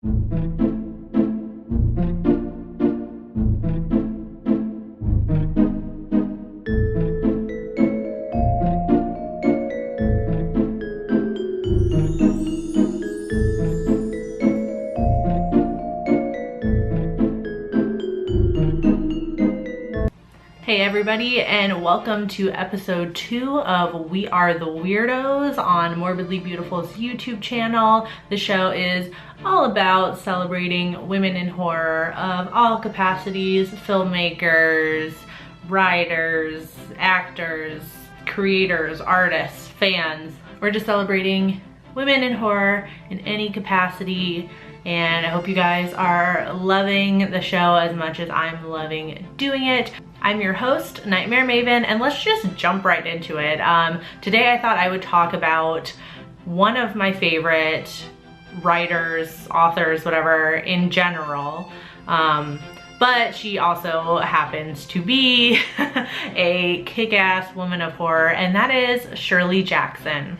Hey everybody, and welcome to episode 2 of We Are the Weirdos on Morbidly Beautiful's YouTube channel. The show is all about celebrating women in horror of all capacities: filmmakers, writers, actors, creators, artists, fans. We're just celebrating women in horror in any capacity, and I hope you guys are loving the show as much as I'm loving doing it. I'm your host, Nightmare Maven, and let's just jump right into it. Today I thought I would talk about one of my favorite writers, authors, whatever, in general. But she also happens to be a kick-ass woman of horror, and that is Shirley Jackson.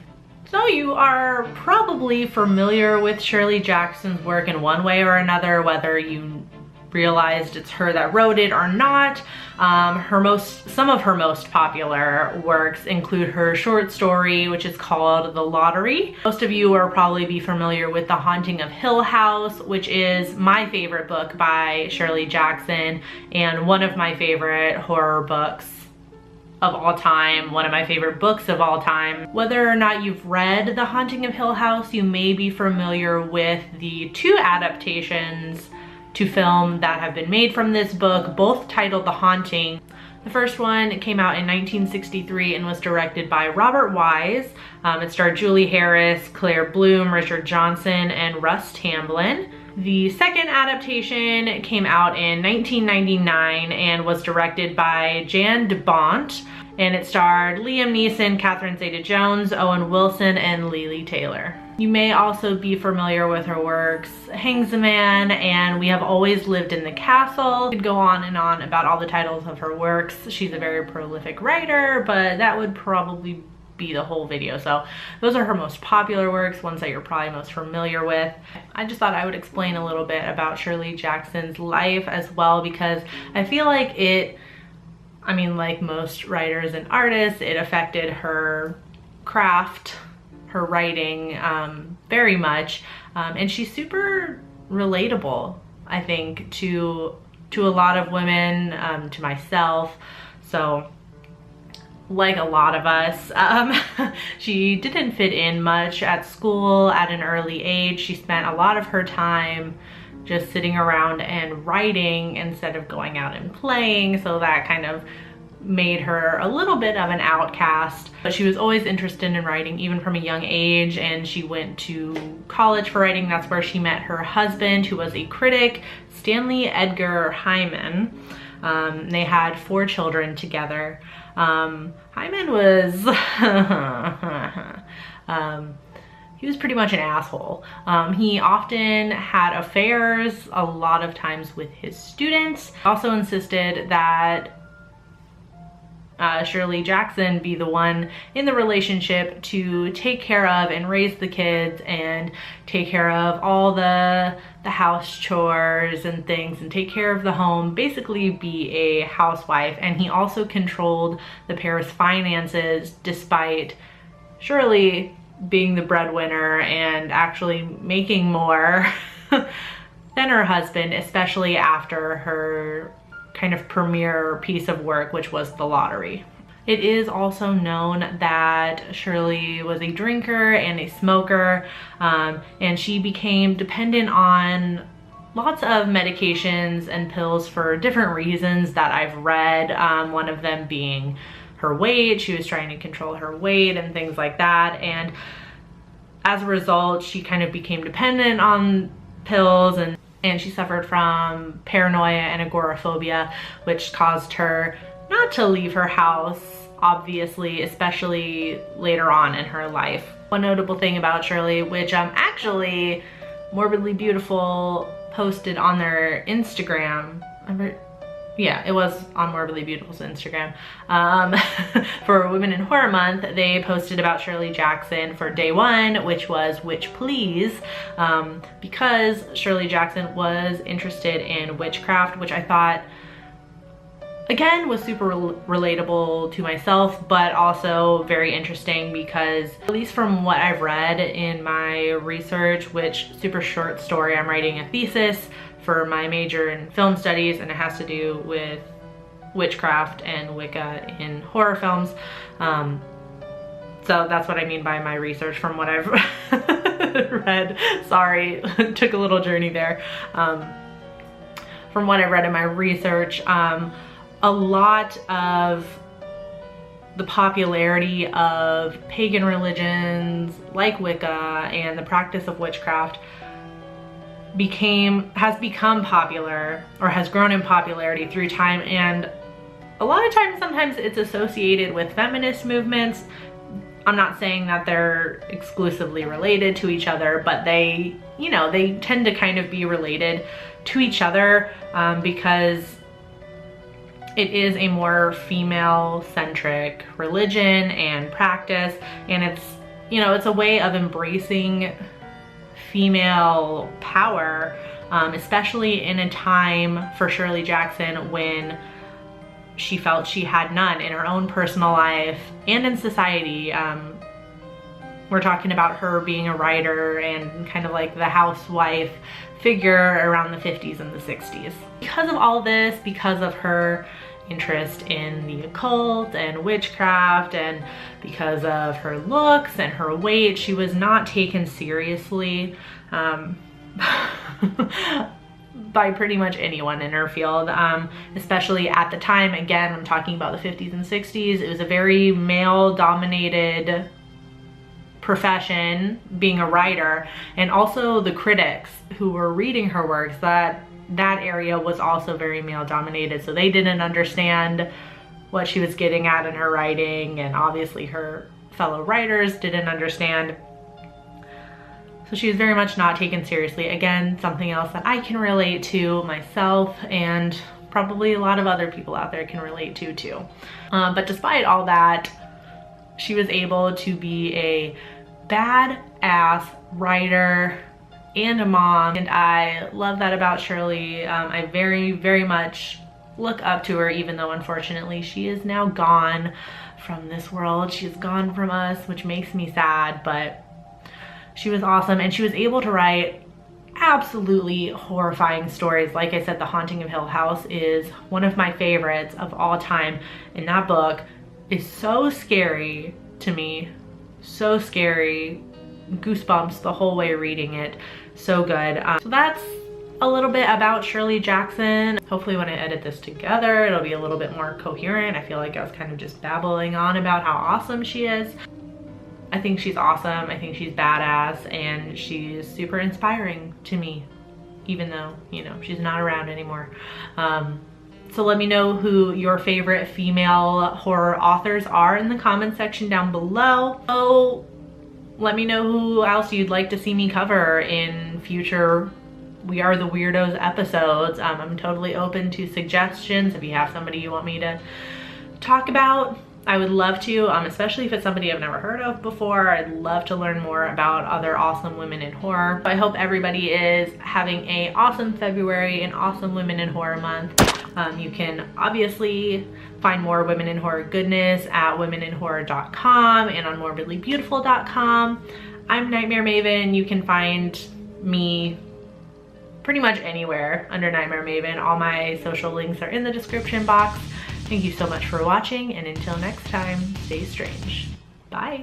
So you are probably familiar with Shirley Jackson's work in one way or another, whether you realized it's her that wrote it or not. Some of her most popular works include her short story, which is called The Lottery. Most of you will probably be familiar with The Haunting of Hill House, which is my favorite book by Shirley Jackson and one of my favorite horror books of all time, one of my favorite books of all time. Whether or not you've read The Haunting of Hill House, you may be familiar with the 2 adaptations to film that have been made from this book, both titled The Haunting. The first one came out in 1963 and was directed by Robert Wise. It starred Julie Harris, Claire Bloom, Richard Johnson, and Russ Tamblyn. The second adaptation came out in 1999 and was directed by Jan de Bont, and it starred Liam Neeson, Catherine Zeta-Jones, Owen Wilson, and Lili Taylor. You may also be familiar with her works Hangs a Man and We Have Always Lived in the Castle. I could go on and on about all the titles of her works. She's a very prolific writer, but that would probably be the whole video. So those are her most popular works, ones that you're probably most familiar with. I just thought I would explain a little bit about Shirley Jackson's life as well, because I feel like like most writers and artists, it affected her craft, her writing very much, and she's super relatable, I think, to a lot of women, to myself. So like a lot of us, she didn't fit in much at school at an early age. She spent a lot of her time just sitting around and writing instead of going out and playing, so that kind of made her a little bit of an outcast. But she was always interested in writing, even from a young age, and she went to college for writing. That's where she met her husband, who was a critic, Stanley Edgar Hyman. They had 4 children together. Hyman was he was pretty much an asshole. He often had affairs, a lot of times with his students. He also insisted that Shirley Jackson be the one in the relationship to take care of and raise the kids and take care of all the house chores and things and take care of the home, basically be a housewife. And he also controlled the pair's finances, despite Shirley being the breadwinner and actually making more than her husband, especially after her kind of premier piece of work, which was The Lottery. It is also known that Shirley was a drinker and a smoker, and she became dependent on lots of medications and pills for different reasons that I've read, one of them being her weight. She was trying to control her weight and things like that, and as a result she kind of became dependent on pills, and she suffered from paranoia and agoraphobia, which caused her not to leave her house, obviously, especially later on in her life. One notable thing about Shirley, which actually Morbidly Beautiful posted on their Instagram, yeah, it was on Morbidly Beautiful's Instagram. For Women in Horror Month, they posted about Shirley Jackson for day one, which was Witch Please, because Shirley Jackson was interested in witchcraft, which I thought, again, was super relatable to myself, but also very interesting because, at least from what I've read in my research, which super short story, I'm writing a thesis for my major in film studies, and it has to do with witchcraft and Wicca in horror films. So that's what I mean by my research from what I've read. Sorry, took a little journey there. From what I've read in my research, a lot of the popularity of pagan religions like Wicca and the practice of witchcraft has become popular, or has grown in popularity through time, and a lot of times sometimes it's associated with feminist movements. I'm not saying that they're exclusively related to each other, but they, you know, they tend to kind of be related to each other because it is a more female-centric religion and practice, and it's, you know, it's a way of embracing female power, especially in a time for Shirley Jackson when she felt she had none in her own personal life and in society. We're talking about her being a writer and kind of like the housewife figure around the 50s and the 60s. Because of all this, because of her interest in the occult and witchcraft, and because of her looks and her weight, she was not taken seriously by pretty much anyone in her field, especially at the time. Again, I'm talking about the 50s and 60s. It was a very male-dominated profession, being a writer, and also the critics who were reading her works, that area was also very male dominated, so they didn't understand what she was getting at in her writing, and obviously her fellow writers didn't understand. So she was very much not taken seriously. Again, something else that I can relate to myself, and probably a lot of other people out there can relate to too. But despite all that, she was able to be a badass writer and a mom, and I love that about Shirley. I very, very much look up to her, even though unfortunately she is now gone from this world. She's gone from us, which makes me sad, but she was awesome, and she was able to write absolutely horrifying stories. Like I said, The Haunting of Hill House is one of my favorites of all time, and that book is so scary to me, so scary, goosebumps the whole way reading it. So good. So that's a little bit about Shirley Jackson. Hopefully when I edit this together, it'll be a little bit more coherent. I feel like I was kind of just babbling on about how awesome she is. I think she's awesome. I think she's badass, and she's super inspiring to me, even though, you know, she's not around anymore. So let me know who your favorite female horror authors are in the comment section down below. Oh, let me know who else you'd like to see me cover in future We Are the Weirdos episodes. I'm totally open to suggestions. If you have somebody you want me to talk about, I would love to, especially if it's somebody I've never heard of before. I'd love to learn more about other awesome women in horror. I hope everybody is having an awesome February, an awesome Women in Horror Month. You can obviously find more women in horror goodness at womeninhorror.com and on morbidlybeautiful.com. I'm Nightmare Maven. You can find me pretty much anywhere under Nightmare Maven. All my social links are in the description box. Thank you so much for watching, and until next time, stay strange. Bye.